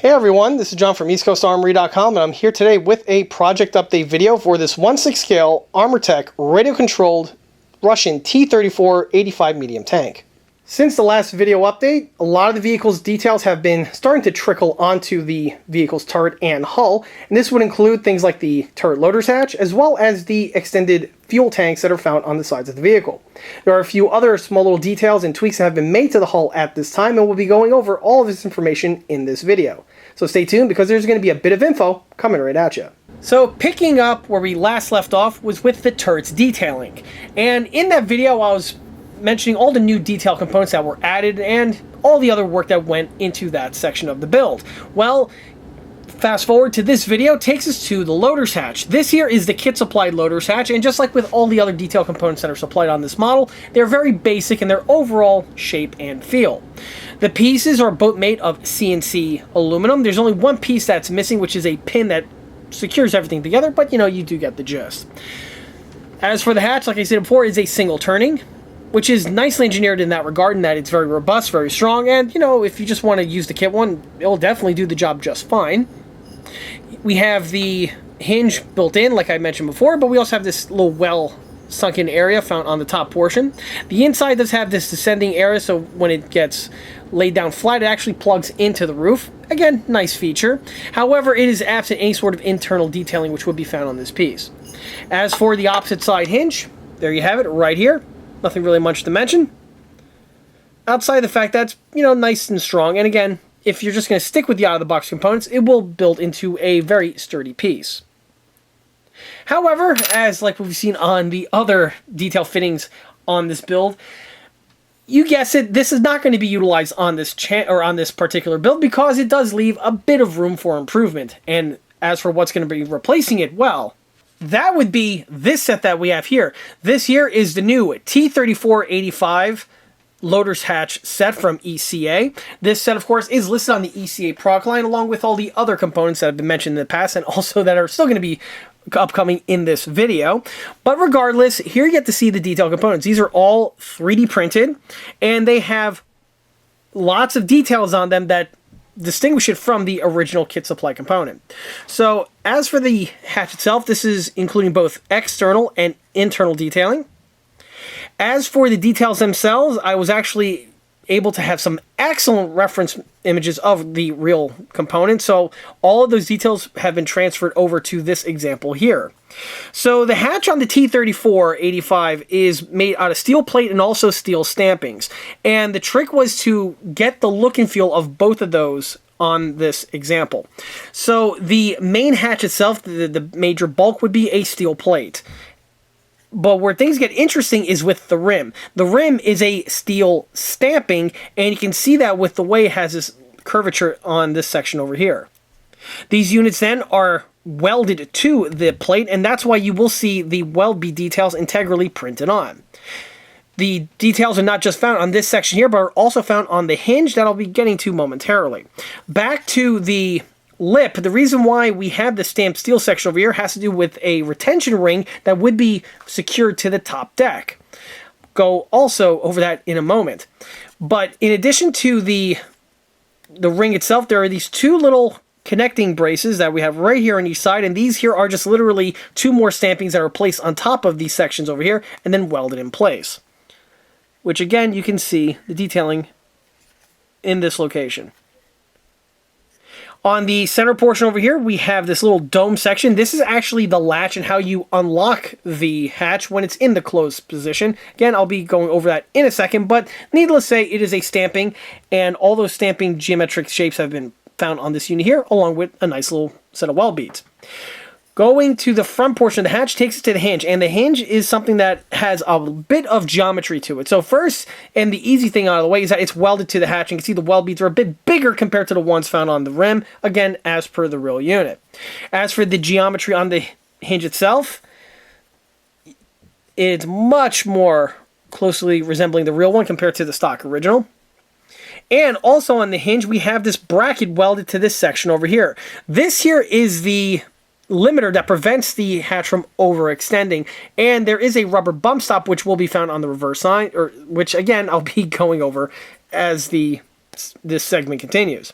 Hey everyone, this is John from EastCoastArmory.com, and I'm here today with a project update video for this 1/6 scale Armortek radio-controlled Russian T34 85 medium tank. Since the last video update, a lot of the vehicle's details have been starting to trickle onto the vehicle's turret and hull, and this would include things like the turret loader's hatch, as well as the extended fuel tanks that are found on the sides of the vehicle. There are a few other small little details and tweaks that have been made to the hull at this time, and we'll be going over all of this information in this video. So stay tuned, because there's going to be a bit of info coming right at you. So picking up where we last left off was with the turret's detailing, and in that video I was mentioning all the new detail components that were added and all the other work that went into that section of the build. Well, fast forward to this video takes us to the loader's hatch. This here is the kit supplied loader's hatch, and just like with all the other detail components that are supplied on this model, they're very basic in their overall shape and feel. The pieces are both made of CNC aluminum. There's only one piece that's missing, which is a pin that secures everything together, but you know, you do get the gist. As for the hatch, like I said before, is a single turning, which is nicely engineered in that regard, in that it's very robust, very strong, and, you know, if you just want to use the kit one, it'll definitely do the job just fine. We have the hinge built in, like I mentioned before, but we also have this little well-sunken area found on the top portion. The inside does have this descending area, so when it gets laid down flat, it actually plugs into the roof. Again, nice feature. However, it is absent any sort of internal detailing, which would be found on this piece. As for the opposite side hinge, there you have it, right here. Nothing really much to mention, outside the fact that's, you know, nice and strong. And again, if you're just going to stick with the out-of-the-box components, it will build into a very sturdy piece. However, as like we've seen on the other detail fittings on this build, you guess it, this is not going to be utilized on this on this particular build, because it does leave a bit of room for improvement. And as for what's going to be replacing it, well, that would be this set that we have here. This here is the new T34 85 loader's hatch set from ECA. This set, of course, is listed on the ECA product line, along with all the other components that have been mentioned in the past, and also that are still going to be upcoming in this video. But regardless, here you get to see the detail components. These are all 3D printed, and they have lots of details on them that distinguish it from the original kit supply component. So as for the hatch itself, this is including both external and internal detailing. As for the details themselves, I was actually able to have some excellent reference images of the real component, so all of those details have been transferred over to this example here. So the hatch on the T34 85 is made out of steel plate and also steel stampings, and the trick was to get the look and feel of both of those on this example. So the main hatch itself, the major bulk, would be a steel plate. But where things get interesting is with the rim. The rim is a steel stamping, and you can see that with the way it has this curvature on this section over here. These units then are welded to the plate, and that's why you will see the weld bead details integrally printed on. The details are not just found on this section here, but are also found on the hinge that I'll be getting to momentarily. Back to the lip, the reason why we have the stamped steel section over here has to do with a retention ring that would be secured to the top deck. Go also over that in a moment. But in addition to the ring itself, there are these two little connecting braces that we have right here on each side, and these here are just literally two more stampings that are placed on top of these sections over here and then welded in place. Which again, you can see the detailing in this location. On the center portion over here, we have this little dome section. This is actually the latch and how you unlock the hatch when it's in the closed position. Again, I'll be going over that in a second, but needless to say, it is a stamping, and all those stamping geometric shapes have been found on this unit here, along with a nice little set of weld beads. Going to the front portion of the hatch takes us to the hinge, and the hinge is something that has a bit of geometry to it. So first, and the easy thing out of the way, is that it's welded to the hatch. You can see the weld beads are a bit bigger compared to the ones found on the rim, again, as per the real unit. As for the geometry on the hinge itself, it's much more closely resembling the real one compared to the stock original. And also on the hinge, we have this bracket welded to this section over here. This here is the limiter that prevents the hatch from overextending, and there is a rubber bump stop which will be found on the reverse side, or which again I'll be going over as this segment continues.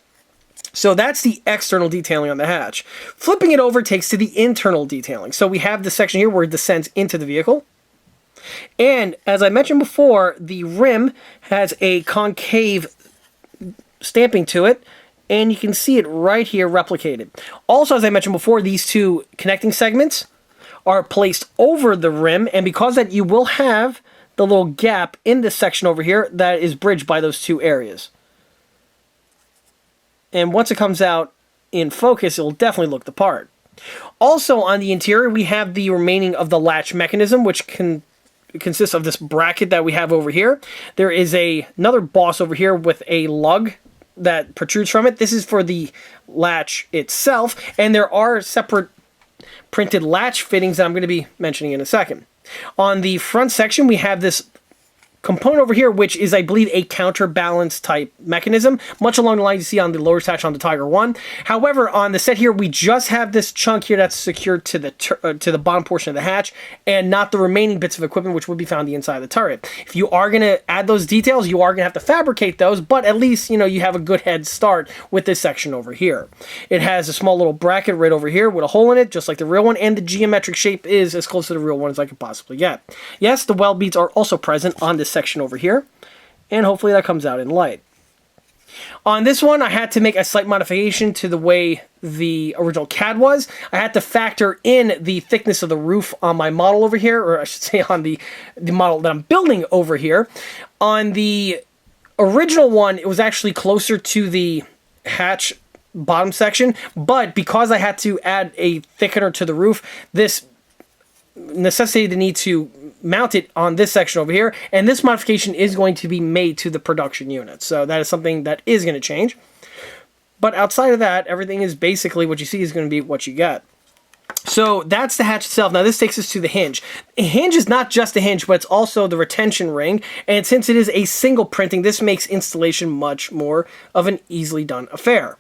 So that's the external detailing on the hatch. Flipping it over takes to the internal detailing. So we have this section here where it descends into the vehicle. And as I mentioned before, the rim has a concave stamping to it, and you can see it right here replicated. Also, as I mentioned before, these two connecting segments are placed over the rim, and because that you will have the little gap in this section over here that is bridged by those two areas. And once it comes out in focus, it will definitely look the part. Also on the interior, we have the remaining of the latch mechanism, which consists of this bracket that we have over here. There is another boss over here with a lug that protrudes from it. This is for the latch itself, and there are separate printed latch fittings that I'm going to be mentioning in a second. On the front section, we have this component over here, which is, I believe, a counterbalance type mechanism, much along the lines you see on the lower hatch on the Tiger 1. However, on the set here, we just have this chunk here that's secured to the bottom portion of the hatch, and not the remaining bits of equipment which would be found on the inside of the turret. If you are going to add those details, you are going to have to fabricate those, but at least, you know, you have a good head start with this section over here. It has a small little bracket right over here with a hole in it, just like the real one, and the geometric shape is as close to the real one as I could possibly get. Yes, the weld beads are also present on this section over here, and hopefully that comes out in light. On this one, I had to make a slight modification to the way the original CAD was. I had to factor in the thickness of the roof on my model over here, or I should say on the model that I'm building over here. On the original one, it was actually closer to the hatch bottom section, but because I had to add a thickener to the roof, this necessitated the need to mount it on this section over here, and this modification is going to be made to the production unit. So that is something that is going to change. But outside of that, everything is basically what you see is going to be what you get. So that's the hatch itself. Now this takes us to the hinge. A hinge is not just a hinge, but it's also the retention ring, and since it is a single printing, this makes installation much more of an easily done affair.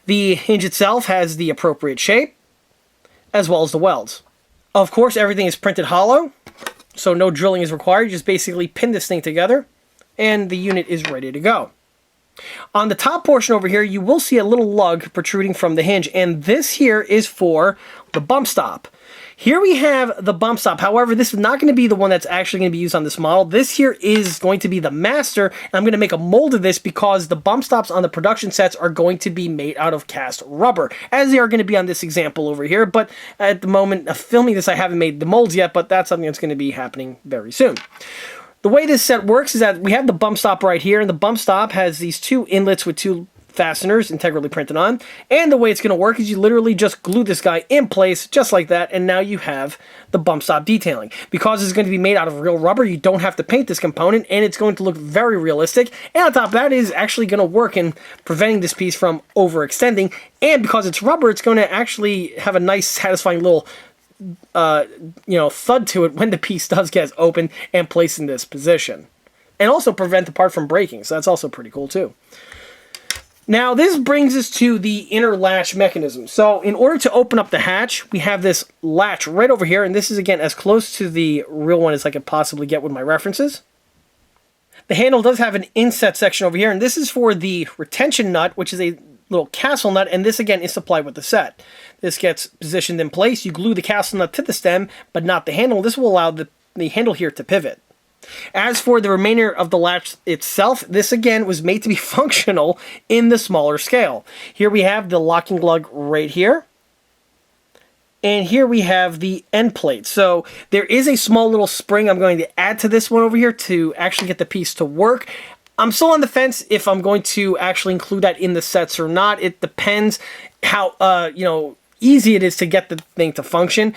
The hinge itself has the appropriate shape, as well as the welds. Of course, everything is printed hollow, so no drilling is required. You just basically pin this thing together, and the unit is ready to go. On the top portion over here, you will see a little lug protruding from the hinge, and this here is for the bump stop. Here we have the bump stop. However, this is not going to be the one that's actually going to be used on this model. This here is going to be the master, and I'm going to make a mold of this because the bump stops on the production sets are going to be made out of cast rubber, as they are going to be on this example over here. But at the moment of filming this, I haven't made the molds yet, but that's something that's going to be happening very soon. The way this set works is that we have the bump stop right here, and the bump stop has these two inlets with two fasteners integrally printed on, and the way it's going to work is you literally just glue this guy in place just like that, and now you have the bump stop detailing. Because it's going to be made out of real rubber, you don't have to paint this component, and it's going to look very realistic, and on top of that, it is actually going to work in preventing this piece from overextending, and because it's rubber, it's going to actually have a nice satisfying little thud to it when the piece does get open and placed in this position, and also prevent the part from breaking, so that's also pretty cool too. Now, this brings us to the inner latch mechanism. So, in order to open up the hatch, we have this latch right over here, and this is, again, as close to the real one as I could possibly get with my references. The handle does have an inset section over here, and this is for the retention nut, which is a little castle nut, and this, again, is supplied with the set. This gets positioned in place. You glue the castle nut to the stem, but not the handle. This will allow the handle here to pivot. As for the remainder of the latch itself, this again was made to be functional in the smaller scale. Here we have the locking lug right here. And here we have the end plate. So there is a small little spring I'm going to add to this one over here to actually get the piece to work. I'm still on the fence if I'm going to actually include that in the sets or not. It depends how easy it is to get the thing to function,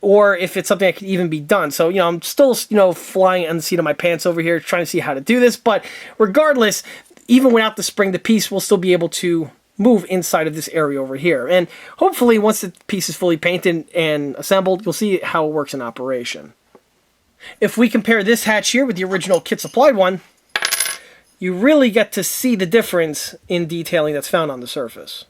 or if it's something that could even be done. So, I'm still, flying on the seat of my pants over here trying to see how to do this. But regardless, even without the spring, the piece will still be able to move inside of this area over here. And hopefully, once the piece is fully painted and assembled, you'll see how it works in operation. If we compare this hatch here with the original kit supplied one, you really get to see the difference in detailing that's found on the surface.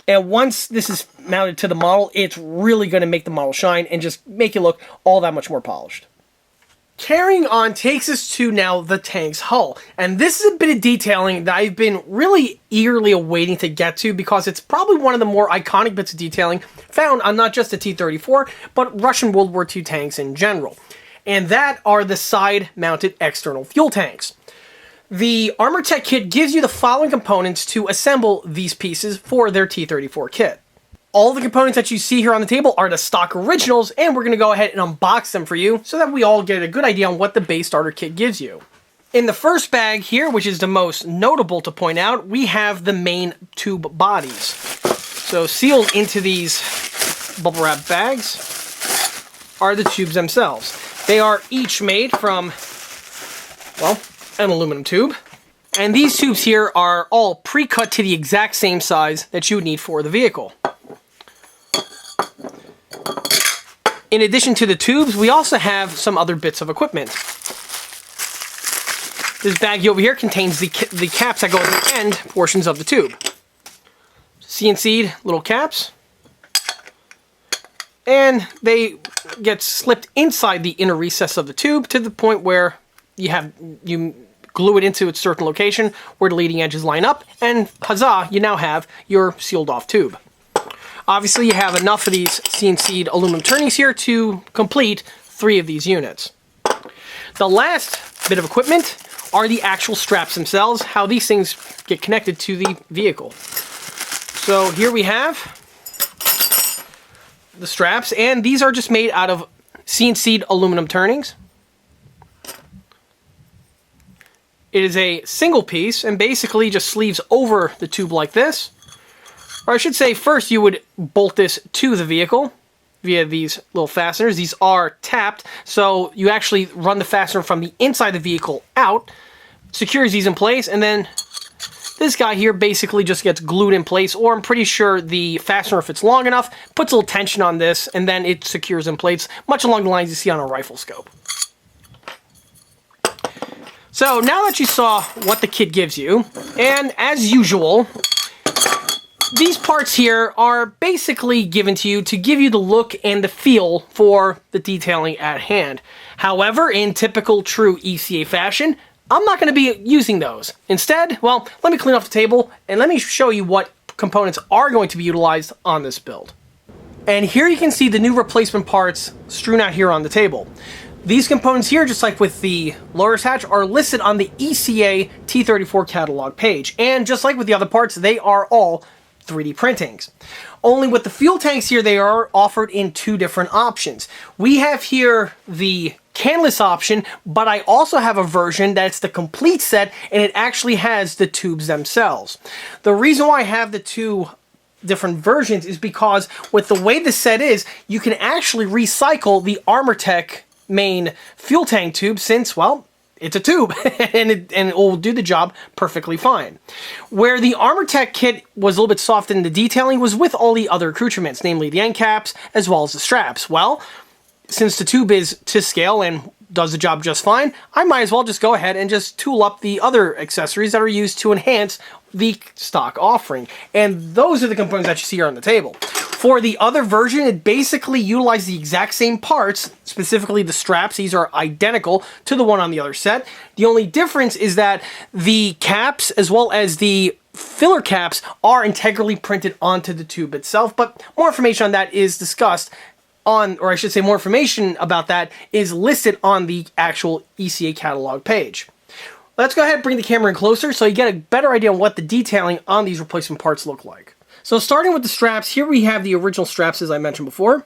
And once this is mounted to the model, it's really going to make the model shine and just make it look all that much more polished. Carrying on takes us to now the tank's hull, and this is a bit of detailing that I've been really eagerly awaiting to get to because it's probably one of the more iconic bits of detailing found on not just the T-34, but Russian World War II tanks in general. And that are the side-mounted external fuel tanks. The Armortek kit gives you the following components to assemble these pieces for their T-34 kit. All the components that you see here on the table are the stock originals, and we're going to go ahead and unbox them for you so that we all get a good idea on what the base starter kit gives you. In the first bag here, which is the most notable to point out, we have the main tube bodies. So sealed into these bubble wrap bags are the tubes themselves. They are each made from, well, an aluminum tube. And these tubes here are all pre-cut to the exact same size that you would need for the vehicle. In addition to the tubes, we also have some other bits of equipment. This baggie over here contains the caps that go at the end portions of the tube. CNC'd little caps. And they get slipped inside the inner recess of the tube to the point where you glue it into a certain location where the leading edges line up, and huzzah, you now have your sealed off tube. Obviously, you have enough of these CNC'd aluminum turnings here to complete 3 of these units. The last bit of equipment are the actual straps themselves, how these things get connected to the vehicle. So here we have the straps, and these are just made out of CNC'd aluminum turnings. It is a single piece and basically just sleeves over the tube like this. Or I should say, first you would bolt this to the vehicle via these little fasteners. These are tapped, so you actually run the fastener from the inside the vehicle out, secures these in place, and then this guy here basically just gets glued in place, or I'm pretty sure the fastener, if it's long enough, puts a little tension on this, and then it secures in place, much along the lines you see on a rifle scope. So now that you saw what the kit gives you, and as usual, these parts here are basically given to you to give you the look and the feel for the detailing at hand. However, in typical true ECA fashion, I'm not going to be using those. Instead, well, let me clean off the table and let me show you what components are going to be utilized on this build. And here you can see the new replacement parts strewn out here on the table. These components here, just like with the lower hatch, are listed on the ECA T34 catalog page. And just like with the other parts, they are all 3D printings. Only with the fuel tanks here, they are offered in 2 different options. We have here the canless option, but I also have a version that's the complete set, and it actually has the tubes themselves. The reason why I have the 2 different versions is because with the way the set is, you can actually recycle the Armortek main fuel tank tube since, well, it's a tube, and it will do the job perfectly fine. Where the Armortek kit was a little bit soft in the detailing was with all the other accoutrements, namely the end caps as well as the straps. Well, since the tube is to scale and does the job just fine, I might as well just go ahead and just tool up the other accessories that are used to enhance the stock offering. And those are the components that you see here on the table. For the other version, it basically utilized the exact same parts, specifically the straps. These are identical to the one on the other set. The only difference is that the caps, as well as the filler caps, are integrally printed onto the tube itself, but more information on that is discussed on, or I should say more information about that is listed on the actual ECA catalog page. Let's go ahead and bring the camera in closer so you get a better idea on what the detailing on these replacement parts look like. So starting with the straps, here we have the original straps as I mentioned before.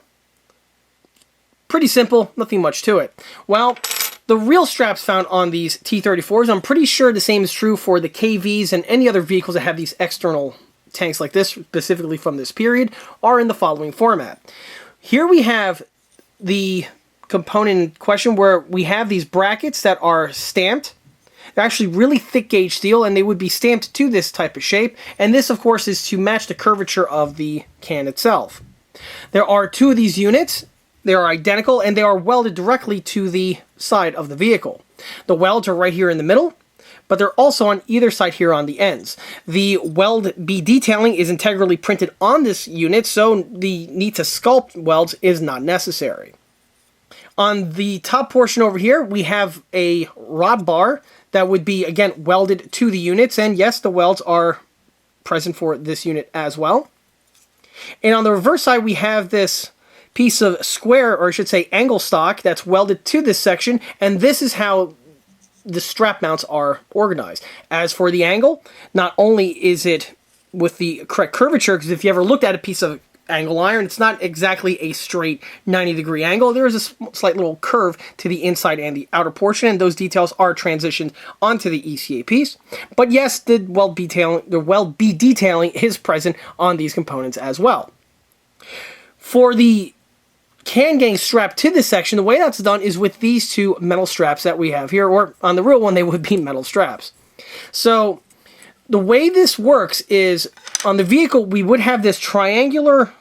Pretty simple, nothing much to it. Well, the real straps found on these T34s, I'm pretty sure the same is true for the KVs and any other vehicles that have these external tanks like this, specifically from this period, are in the following format. Here we have the component in question where we have these brackets that are stamped. They're actually really thick gauge steel, and they would be stamped to this type of shape, and this of course is to match the curvature of the can itself. There are 2 of these units. They are identical, and they are welded directly to the side of the vehicle. The welds are right here in the middle, but they're also on either side here on the ends. The weld B detailing is integrally printed on this unit, so the need to sculpt welds is not necessary. On the top portion over here, we have a rod bar that would be, again, welded to the units. And yes, the welds are present for this unit as well. And on the reverse side, we have this piece of square, or I should say angle stock, that's welded to this section. And this is how the strap mounts are organized. As for the angle, not only is it with the correct curvature, because if you ever looked at a piece of angle iron, it's not exactly a straight 90-degree angle. There is a slight little curve to the inside and the outer portion, and those details are transitioned onto the ECA piece. But yes, the weld B detailing is present on these components as well. For the can getting strapped to this section, the way that's done is with these two metal straps that we have here, or on the real one, they would be metal straps. So the way this works is on the vehicle, we would have this triangular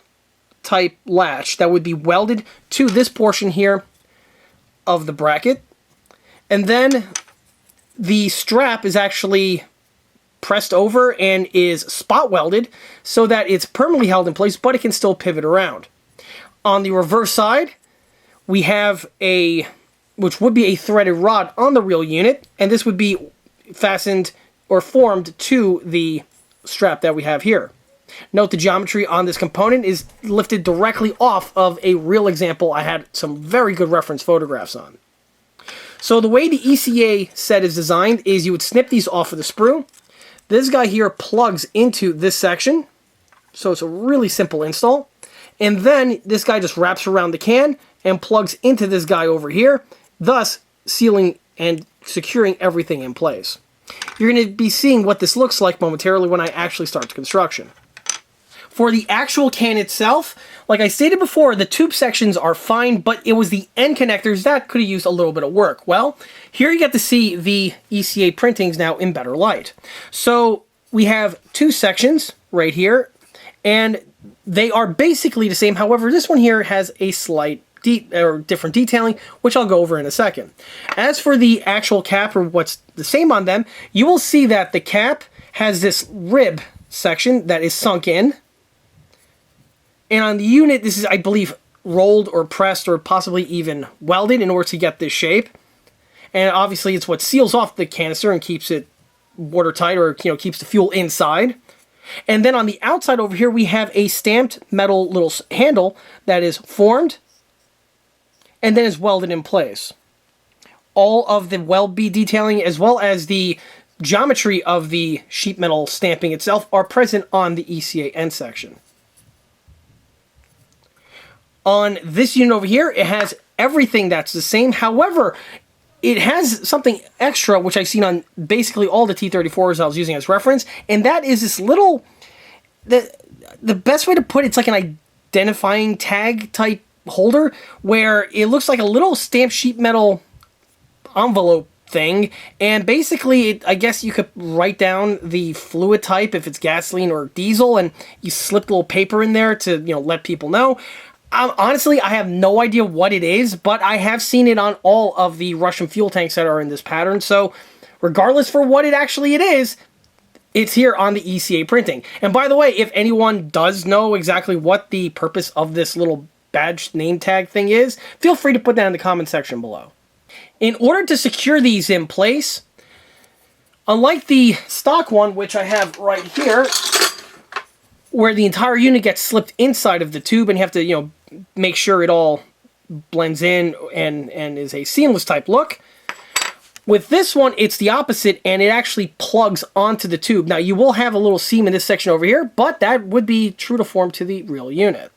type latch that would be welded to this portion here of the bracket. And then the strap is actually pressed over and is spot welded so that it's permanently held in place, but it can still pivot around. On the reverse side, we have which would be a threaded rod on the real unit, and this would be fastened or formed to the strap that we have here. Note the geometry on this component is lifted directly off of a real example I had some very good reference photographs on. So the way the ECA set is designed is you would snip these off of the sprue. This guy here plugs into this section, so it's a really simple install. And then this guy just wraps around the can and plugs into this guy over here, thus sealing and securing everything in place. You're going to be seeing what this looks like momentarily when I actually start the construction. For the actual can itself, like I stated before, the tube sections are fine, but it was the end connectors that could have used a little bit of work. Well, here you get to see the ECA printings now in better light. So we have two sections right here, and they are basically the same. However, this one here has a slight different detailing, which I'll go over in a second. As for the actual cap, or what's the same on them, you will see that the cap has this rib section that is sunk in. And on the unit, this is, I believe, rolled or pressed or possibly even welded in order to get this shape. And obviously, it's what seals off the canister and keeps it watertight, or keeps the fuel inside. And then on the outside over here, we have a stamped metal little handle that is formed and then is welded in place. All of the weld bead detailing, as well as the geometry of the sheet metal stamping itself, are present on the ECA end section. On this unit over here, it has everything that's the same. However, it has something extra, which I've seen on basically all the T34s I was using as reference, and that is this little, the best way to put it's like an identifying tag type holder, where it looks like a little stamped sheet metal envelope thing, and basically I guess you could write down the fluid type, if it's gasoline or diesel, and you slip a little paper in there to let people know. Honestly, I have no idea what it is, but I have seen it on all of the Russian fuel tanks that are in this pattern, so regardless for what it is, it's here on the ECA printing. And by the way, if anyone does know exactly what the purpose of this little badge name tag thing is, feel free to put that in the comment section below. In order to secure these in place, unlike the stock one, which I have right here, where the entire unit gets slipped inside of the tube and you have to, make sure it all blends in and is a seamless type look. With this one, it's the opposite, and it actually plugs onto the tube. Now, you will have a little seam in this section over here, but that would be true to form to the real unit.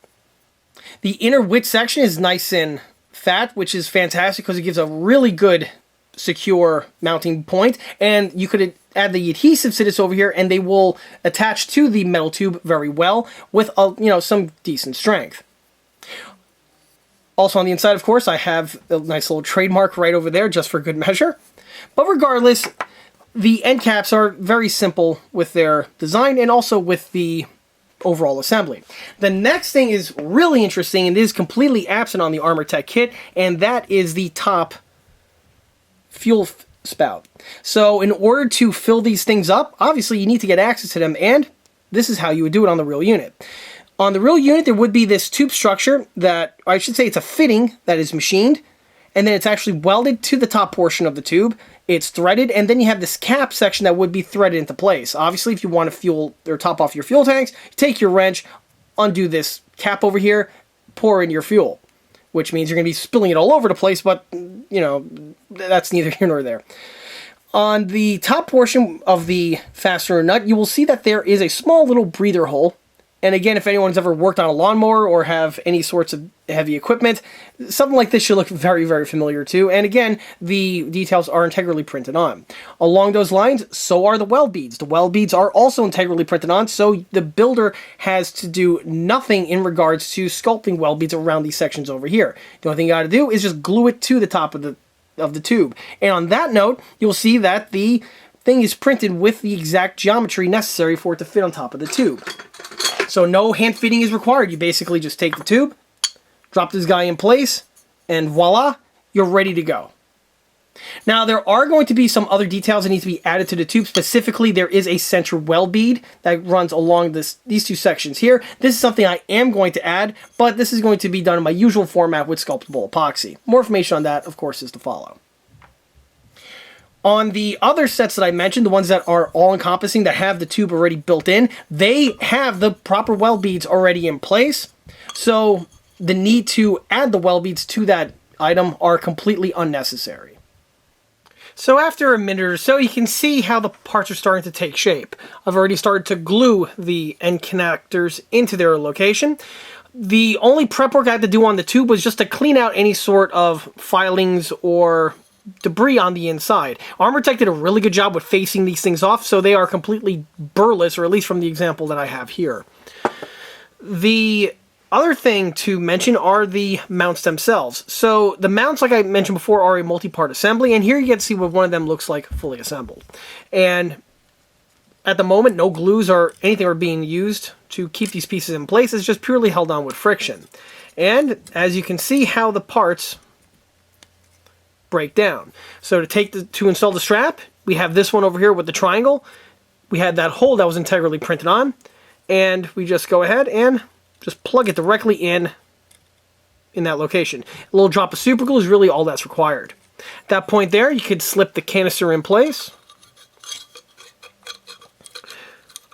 The inner width section is nice and fat, which is fantastic because it gives a really good secure mounting point, and you could add the adhesives to this over here, and they will attach to the metal tube very well with some decent strength. Also on the inside, of course, I have a nice little trademark right over there just for good measure. But regardless, the end caps are very simple with their design and also with the overall assembly. The next thing is really interesting, and it is completely absent on the Armortek kit, and that is the top fuel spout. So in order to fill these things up, obviously you need to get access to them, and this is how you would do it on the real unit. On the real unit, there would be this tube structure that, or I should say it's a fitting that is machined, and then it's actually welded to the top portion of the tube. It's threaded, and then you have this cap section that would be threaded into place. Obviously, if you want to fuel or top off your fuel tanks, you take your wrench, undo this cap over here, pour in your fuel, which means you're going to be spilling it all over the place, but, you know, that's neither here nor there. On the top portion of the fastener nut, you will see that there is a small little breather hole. And again, if anyone's ever worked on a lawnmower or have any sorts of heavy equipment, something like this should look very, very familiar too. And again, the details are integrally printed on. Along those lines, so are the weld beads. The weld beads are also integrally printed on, so the builder has to do nothing in regards to sculpting weld beads around these sections over here. The only thing you got to do is just glue it to the top of the tube. And on that note, you'll see that the thing is printed with the exact geometry necessary for it to fit on top of the tube. So no hand fitting is required. You basically just take the tube, drop this guy in place, and voila, you're ready to go. Now, there are going to be some other details that need to be added to the tube. Specifically, there is a center weld bead that runs along these two sections here. This is something I am going to add, but this is going to be done in my usual format with sculptable epoxy. More information on that, of course, is to follow. On the other sets that I mentioned, the ones that are all-encompassing, that have the tube already built in, they have the proper weld beads already in place. So the need to add the weld beads to that item are completely unnecessary. So after a minute or so, you can see how the parts are starting to take shape. I've already started to glue the end connectors into their location. The only prep work I had to do on the tube was just to clean out any sort of filings or debris on the inside. Armortek did a really good job with facing these things off, so they are completely burless, or at least from the example that I have here. The other thing to mention are the mounts themselves. So the mounts, like I mentioned before, are a multi-part assembly, and here you get to see what one of them looks like fully assembled. And at the moment, no glues or anything are being used to keep these pieces in place. It's just purely held on with friction. And as you can see how the parts break down. So to install the strap, we have this one over here with the triangle. We had that hole that was integrally printed on, and we just go ahead and just plug it directly in that location. A little drop of super glue is really all that's required. At that point there, you could slip the canister in place.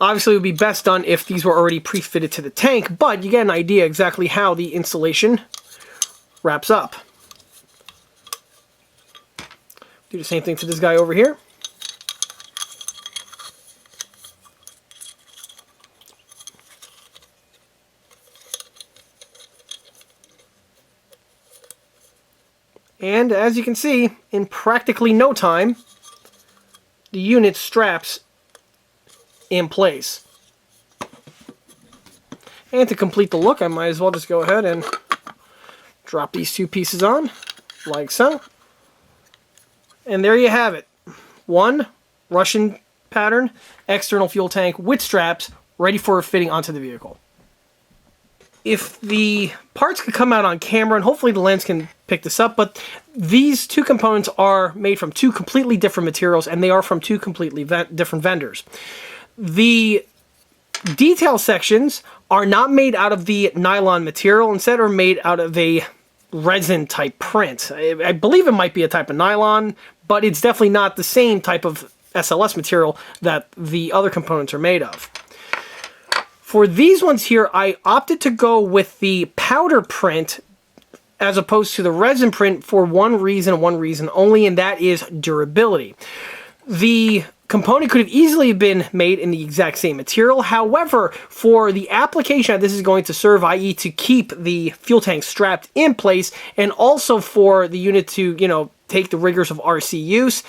Obviously, it would be best done if these were already pre-fitted to the tank, but you get an idea exactly how the installation wraps up. Do the same thing to this guy over here. And as you can see, in practically no time, the unit straps in place. And to complete the look, I might as well just go ahead and drop these two pieces on, like so. And there you have it. One Russian pattern external fuel tank with straps ready for fitting onto the vehicle. If the parts could come out on camera, and hopefully the lens can pick this up, but these two components are made from two completely different materials, and they are from two completely different vendors. The detail sections are not made out of the nylon material, instead are made out of a resin type print. I believe it might be a type of nylon, but it's definitely not the same type of SLS material that the other components are made of. For these ones here, I opted to go with the powder print as opposed to the resin print for one reason only, and that is durability. The component could have easily been made in the exact same material. However, for the application that this is going to serve, i.e. to keep the fuel tank strapped in place, and also for the unit to, take the rigors of RC use,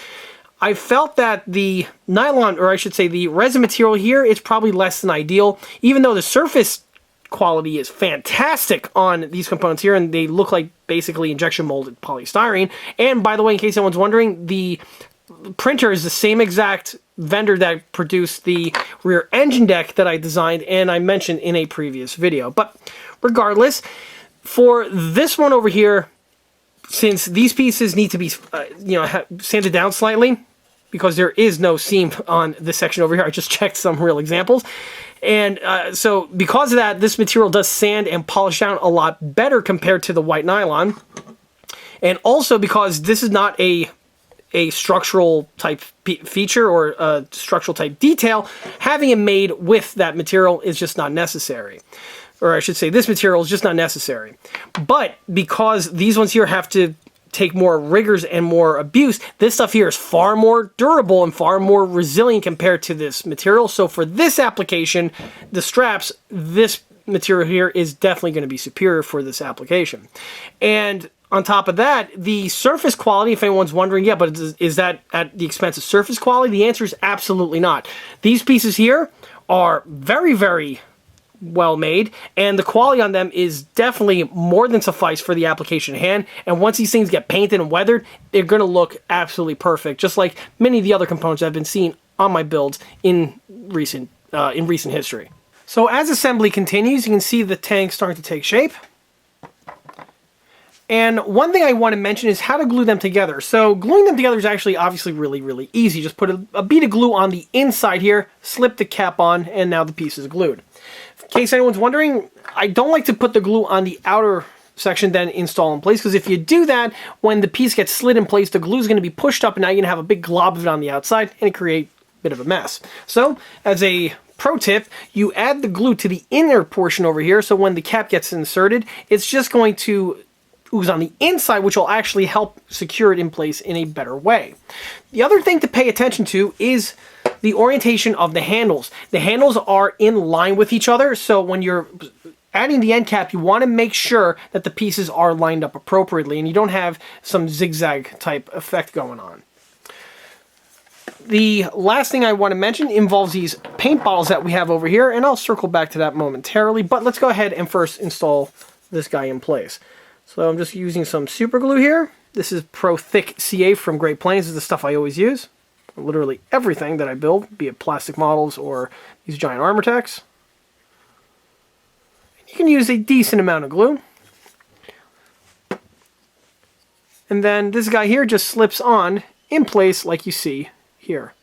I felt that the nylon, or I should say the resin material here, is probably less than ideal, even though the surface quality is fantastic on these components here, and they look like basically injection molded polystyrene. And by the way, in case anyone's wondering, the printer is the same exact vendor that produced the rear engine deck that I designed and I mentioned in a previous video. But regardless, for this one over here, since these pieces need to be sanded down slightly, because there is no seam on this section over here, I just checked some real examples, and so because of that, this material does sand and polish down a lot better compared to the white nylon. And also because this is not a structural type feature or a structural type detail, having it made with that material is just not necessary. Or I should say, this material is just not necessary. But because these ones here have to take more rigors and more abuse, this stuff here is far more durable and far more resilient compared to this material. So for this application, the straps, this material here is definitely going to be superior for this application. And on top of that, the surface quality, if anyone's wondering, yeah, but is that at the expense of surface quality? The answer is absolutely not. These pieces here are very, very well made, and the quality on them is definitely more than suffice for the application at hand. And once these things get painted and weathered, they're going to look absolutely perfect, just like many of the other components I've been seeing on my builds in recent history. So as assembly continues, you can see the tank starting to take shape. And one thing I want to mention is how to glue them together. So gluing them together is actually obviously really, really easy. Just put a bead of glue on the inside here, slip the cap on, and now the piece is glued. In case anyone's wondering, I don't like to put the glue on the outer section then install in place, because if you do that, when the piece gets slid in place, the glue is going to be pushed up and now you're going to have a big glob of it on the outside and it create a bit of a mess. So as a pro tip, you add the glue to the inner portion over here, so when the cap gets inserted, it's just going to ooze on the inside, which will actually help secure it in place in a better way. The other thing to pay attention to is the orientation of the handles. The handles are in line with each other, so when you're adding the end cap, you want to make sure that the pieces are lined up appropriately and you don't have some zigzag type effect going on. The last thing I want to mention involves these paint bottles that we have over here, and I'll circle back to that momentarily, but let's go ahead and first install this guy in place. So I'm just using some super glue here. This is Pro Thick CA from Great Plains. This is the stuff I always use. Literally everything that I build, be it plastic models or these giant Armorteks. You can use a decent amount of glue. And then this guy here just slips on in place like you see here.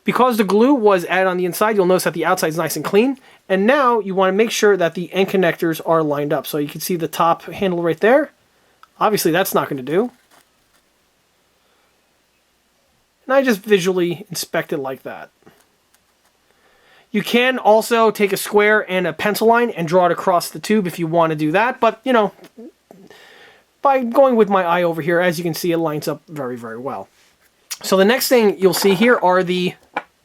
Because the glue was added on the inside, you'll notice that the outside is nice and clean. And now you want to make sure that the end connectors are lined up. So you can see the top handle right there. Obviously that's not going to do. And I just visually inspect it like that. You can also take a square and a pencil line and draw it across the tube if you want to do that. But, you know, by going with my eye over here, as you can see, it lines up very, very well. So the next thing you'll see here are the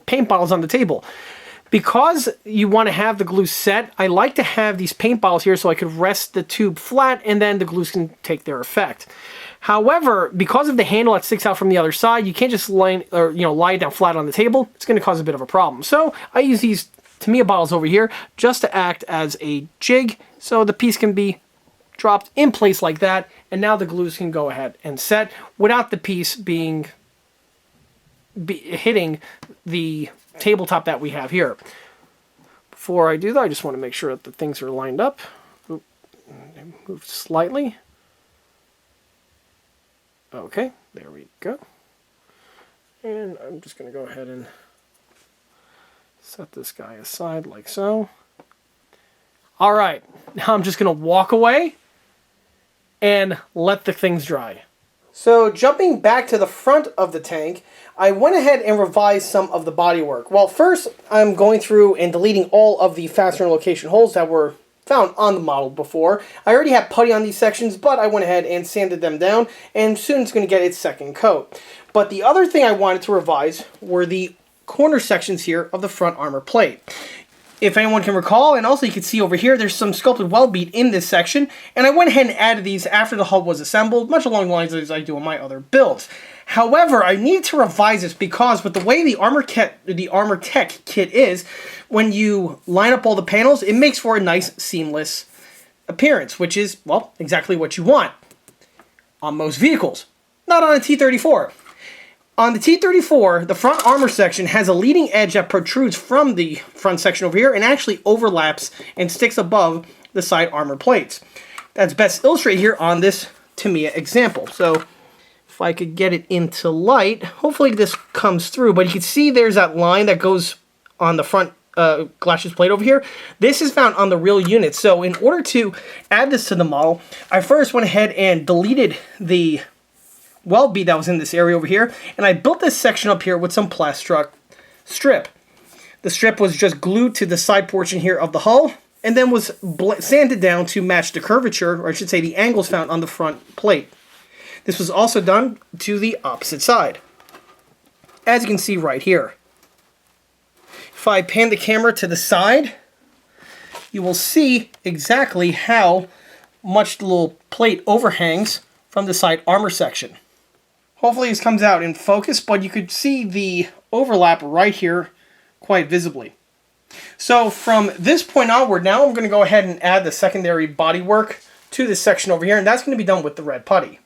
paint bottles on the table. Because you want to have the glue set, I like to have these paint bottles here so I could rest the tube flat and then the glues can take their effect. However, because of the handle that sticks out from the other side, you can't just lie it down flat on the table. It's going to cause a bit of a problem. So I use these Tamiya bottles over here just to act as a jig so the piece can be dropped in place like that, and now the glues can go ahead and set without the piece hitting the tabletop that we have here. Before I do that, I just want to make sure that the things are lined up. Oop, move slightly. Okay, there we go. And I'm just going to go ahead and set this guy aside like so. All right, now I'm just going to walk away and let the things dry. So jumping back to the front of the tank, I went ahead and revised some of the bodywork. Well, first I'm going through and deleting all of the fastener location holes that were found on the model before. I already had putty on these sections, but I went ahead and sanded them down, and soon it's going to get its second coat. But the other thing I wanted to revise were the corner sections here of the front armor plate. If anyone can recall, and also you can see over here, there's some sculpted weld bead in this section, and I went ahead and added these after the hull was assembled, much along the lines as I do on my other builds. However, I need to revise this because with the way the Armortek kit is, when you line up all the panels, it makes for a nice seamless appearance, which is, well, exactly what you want on most vehicles. Not on a T34. On the T34, the front armor section has a leading edge that protrudes from the front section over here and actually overlaps and sticks above the side armor plates. That's best illustrated here on this Tamiya example. So if I could get it into light, hopefully this comes through, but you can see there's that line that goes on the front glacis plate over here. This is found on the real unit. So in order to add this to the model, I first went ahead and deleted the weld bead that was in this area over here, and I built this section up here with some Plastruct strip. The strip was just glued to the side portion here of the hull, and then was sanded down to match the curvature, or I should say the angles found on the front plate. This was also done to the opposite side, as you can see right here. If I pan the camera to the side, you will see exactly how much the little plate overhangs from the side armor section. Hopefully this comes out in focus, but you could see the overlap right here quite visibly. So from this point onward, now I'm going to go ahead and add the secondary bodywork to this section over here, and that's going to be done with the red putty.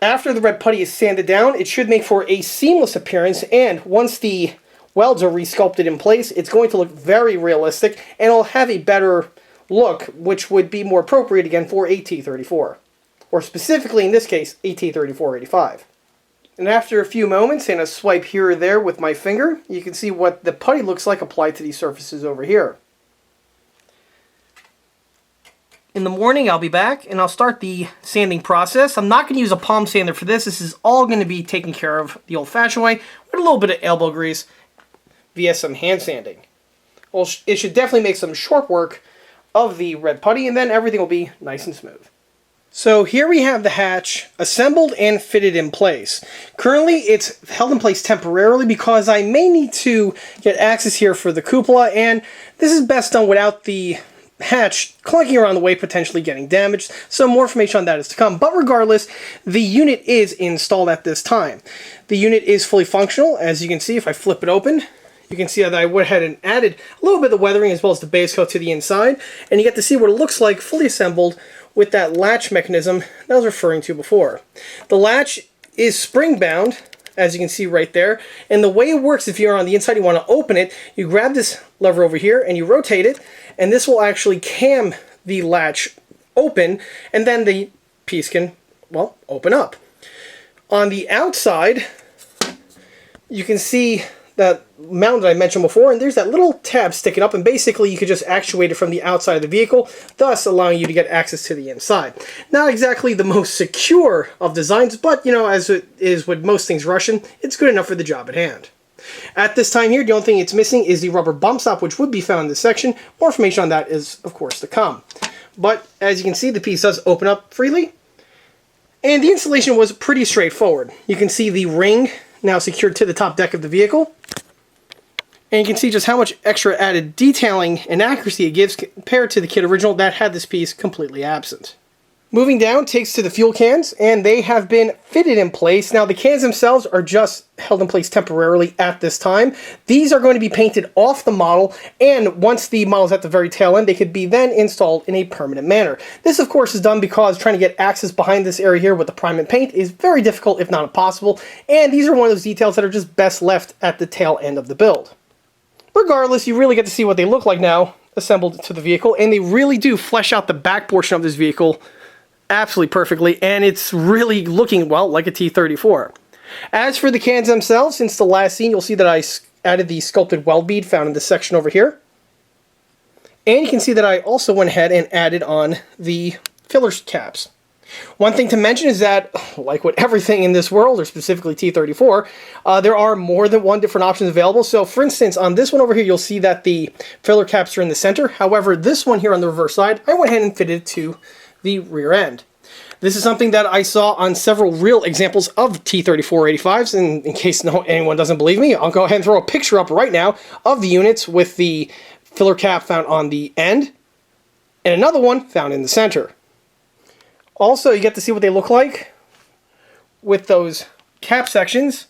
After the red putty is sanded down, it should make for a seamless appearance, and once the welds are resculpted in place, it's going to look very realistic, and it'll have a better look, which would be more appropriate again for a T34, or specifically in this case, a T34-85. And after a few moments and a swipe here or there with my finger, you can see what the putty looks like applied to these surfaces over here. In the morning, I'll be back and I'll start the sanding process. I'm not going to use a palm sander for this. This is all going to be taken care of the old-fashioned way with a little bit of elbow grease via some hand sanding. Well, it should definitely make some short work of the red putty, and then everything will be nice and smooth. So here we have the hatch assembled and fitted in place. Currently it's held in place temporarily because I may need to get access here for the cupola, and this is best done without the hatch clunking around the way, potentially getting damaged. So more information on that is to come. But regardless, the unit is installed at this time. The unit is fully functional. As you can see, if I flip it open, you can see that I went ahead and added a little bit of the weathering as well as the base coat to the inside, and you get to see what it looks like fully assembled with that latch mechanism that I was referring to before. The latch is spring bound, as you can see right there, and the way it works, if you're on the inside, you want to open it, you grab this lever over here and you rotate it, and this will actually cam the latch open, and then the piece can, well, open up. On the outside, you can see that mount that I mentioned before, and there's that little tab sticking up, and basically you could just actuate it from the outside of the vehicle, thus allowing you to get access to the inside. Not exactly the most secure of designs, but you know, as it is with most things Russian, it's good enough for the job at hand. At this time here, the only thing it's missing is the rubber bump stop, which would be found in this section. More information on that is, of course, to come. But as you can see, the piece does open up freely, and the installation was pretty straightforward. You can see the ring now secured to the top deck of the vehicle, and you can see just how much extra added detailing and accuracy it gives compared to the kit original that had this piece completely absent. Moving down takes to the fuel cans, and they have been fitted in place. Now the cans themselves are just held in place temporarily at this time. These are going to be painted off the model, and once the model is at the very tail end, they could be then installed in a permanent manner. This of course is done because trying to get access behind this area here with the priming paint is very difficult, if not impossible, and these are one of those details that are just best left at the tail end of the build. Regardless, you really get to see what they look like now assembled to the vehicle, and they really do flesh out the back portion of this vehicle absolutely perfectly, and it's really looking, well, like a T34. As for the cans themselves, since the last scene, you'll see that I added the sculpted weld bead found in this section over here. And you can see that I also went ahead and added on the filler caps. One thing to mention is that, like with everything in this world, or specifically T34, there are more than one different options available. So for instance, on this one over here, you'll see that the filler caps are in the center. However, this one here on the reverse side, I went ahead and fitted to the rear end. This is something that I saw on several real examples of T34-85s, and in case anyone doesn't believe me, I'll go ahead and throw a picture up right now of the units with the filler cap found on the end, and another one found in the center. Also, you get to see what they look like with those cap sections,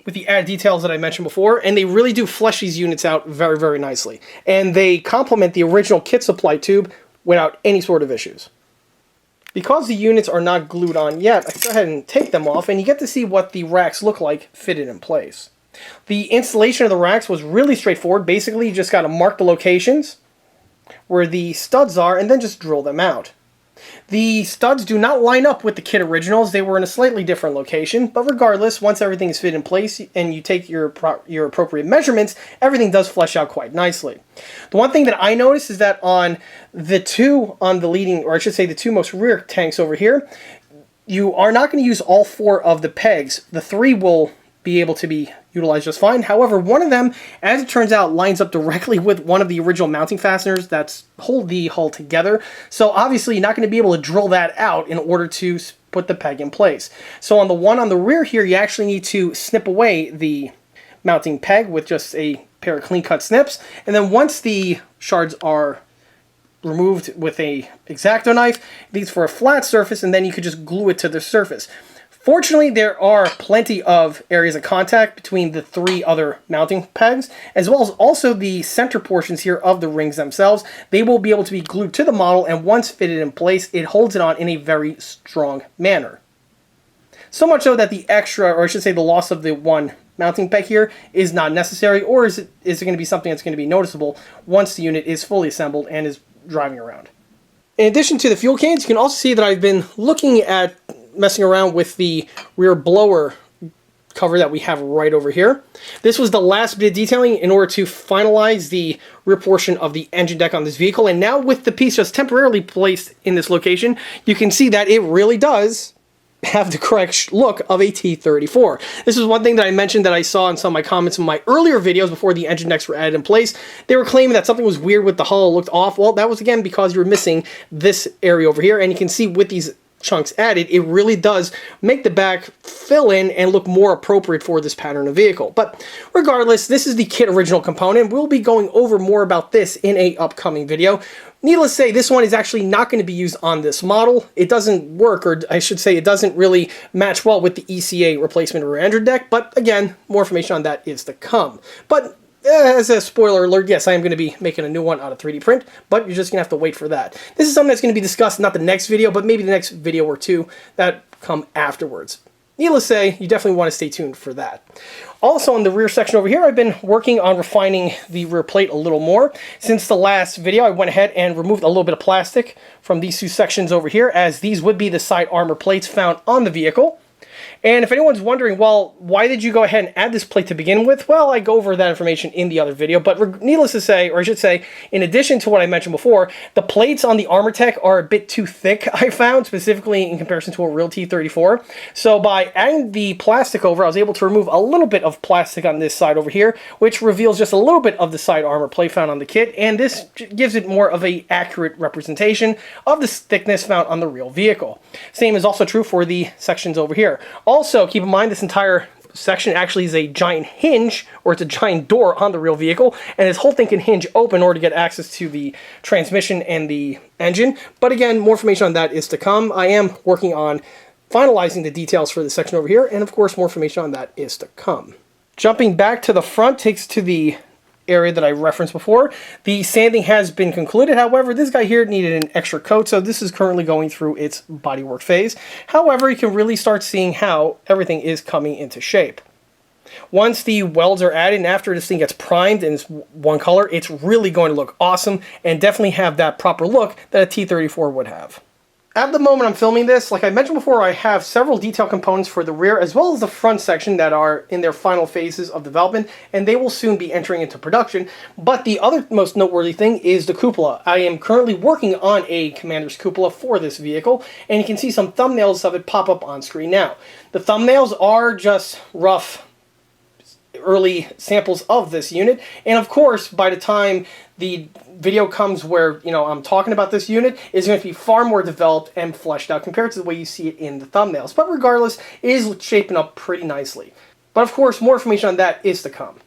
with the added details that I mentioned before, and they really do flesh these units out very, very nicely. And they complement the original kit supply tube without any sort of issues. Because the units are not glued on yet, I can go ahead and take them off, and you get to see what the racks look like fitted in place. The installation of the racks was really straightforward. Basically, you just got to mark the locations where the studs are, and then just drill them out. The studs do not line up with the kit originals. They were in a slightly different location, but regardless, once everything is fit in place and you take your appropriate measurements, everything does flesh out quite nicely. The one thing that I noticed is that on the two on the leading, or I should say the two most rear tanks over here, you are not going to use all 4 of the pegs. The 3 will be able to be utilized just fine. However, one of them, as it turns out, lines up directly with one of the original mounting fasteners that hold the hull together. So obviously you're not going to be able to drill that out in order to put the peg in place. So on the one on the rear here, you actually need to snip away the mounting peg with just a pair of clean cut snips. And then once the shards are removed with a X-Acto knife, these for a flat surface, and then you could just glue it to the surface. Fortunately, there are plenty of areas of contact between the 3 other mounting pegs, as well as also the center portions here of the rings themselves. They will be able to be glued to the model, and once fitted in place, it holds it on in a very strong manner. So much so that the extra, or I should say the loss of the one mounting peg here is not necessary, or is it going to be something that's going to be noticeable once the unit is fully assembled and is driving around. In addition to the fuel cans, you can also see that I've been looking at messing around with the rear blower cover that we have right over here. This was the last bit of detailing in order to finalize the rear portion of the engine deck on this vehicle, and now with the piece just temporarily placed in this location, you can see that it really does have the correct look of a T34. This is one thing that I mentioned that I saw in some of my comments in my earlier videos before the engine decks were added in place. They were claiming that something was weird with the hull, looked off. Well, that was again because you were missing this area over here, and you can see with these chunks added, it really does make the back fill in and look more appropriate for this pattern of vehicle. But regardless, this is the kit original component. We'll be going over more about this in a upcoming video. Needless to say, this one is actually not going to be used on this model. It doesn't work, or I should say it doesn't really match well with the ECA replacement rear engine deck, but again, more information on that is to come. But as a spoiler alert, yes, I am going to be making a new one out of 3D print, but you're just going to have to wait for that. This is something that's going to be discussed, not the next video, but maybe the next video or two that come afterwards. Needless to say, you definitely want to stay tuned for that. Also on the rear section over here, I've been working on refining the rear plate a little more. Since the last video, I went ahead and removed a little bit of plastic from these 2 sections over here, as these would be the side armor plates found on the vehicle. And if anyone's wondering, well, why did you go ahead and add this plate to begin with? Well, I go over that information in the other video, but needless to say, or I should say, in addition to what I mentioned before, the plates on the Armortek are a bit too thick, I found, specifically in comparison to a real T34. So by adding the plastic over, I was able to remove a little bit of plastic on this side over here, which reveals just a little bit of the side armor plate found on the kit, and this gives it more of an accurate representation of the thickness found on the real vehicle. Same is also true for the sections over here. Also, keep in mind this entire section actually is a giant hinge, or it's a giant door on the real vehicle, and this whole thing can hinge open in order to get access to the transmission and the engine. But again, more information on that is to come. I am working on finalizing the details for the section over here, and of course more information on that is to come. Jumping back to the front takes to the area that I referenced before. The sanding has been concluded. However, this guy here needed an extra coat, so this is currently going through its bodywork phase. However, you can really start seeing how everything is coming into shape. Once the welds are added and after this thing gets primed and it's one color, it's really going to look awesome and definitely have that proper look that a T34 would have. At the moment I'm filming this, like I mentioned before, I have several detail components for the rear as well as the front section that are in their final phases of development, and they will soon be entering into production. But the other most noteworthy thing is the cupola. I am currently working on a commander's cupola for this vehicle, and you can see some thumbnails of it pop up on screen now. The thumbnails are just rough early samples of this unit, and of course by the time the video comes where I'm talking about this unit, is going to be far more developed and fleshed out compared to the way you see it in the thumbnails. But regardless, it is shaping up pretty nicely. But of course, more information on that is to come.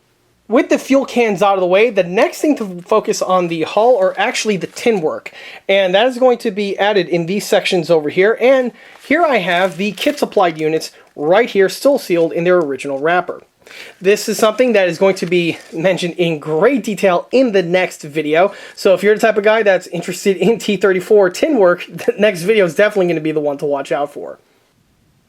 With the fuel cans out of the way, the next thing to focus on the hull are actually the tin work, and that is going to be added in these sections over here. And here I have the kit supplied units right here, still sealed in their original wrapper. This is something that is going to be mentioned in great detail in the next video. So if you're the type of guy that's interested in T34 tin work, the next video is definitely going to be the one to watch out for.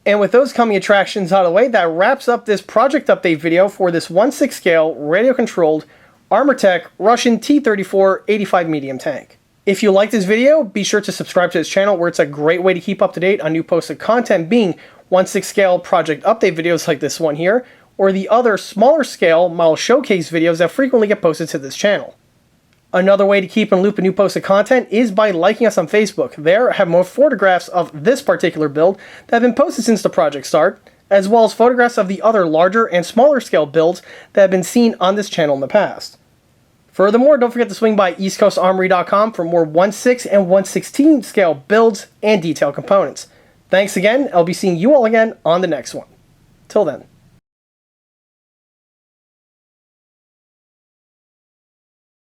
And with those coming attractions out of the way, that wraps up this project update video for this 1/6 scale radio controlled Armortek Russian T34 85 medium tank. If you like this video, be sure to subscribe to this channel, where it's a great way to keep up to date on new posted content, being 1/6 scale project update videos like this one here, or the other smaller scale model showcase videos that frequently get posted to this channel. Another way to keep in loop of new posted content is by liking us on Facebook. There, I have more photographs of this particular build that have been posted since the project start, as well as photographs of the other larger and smaller scale builds that have been seen on this channel in the past. Furthermore, don't forget to swing by eastcoastarmory.com for more 1/6 and 1/16 scale builds and detailed components. Thanks again. I'll be seeing you all again on the next one. Till then.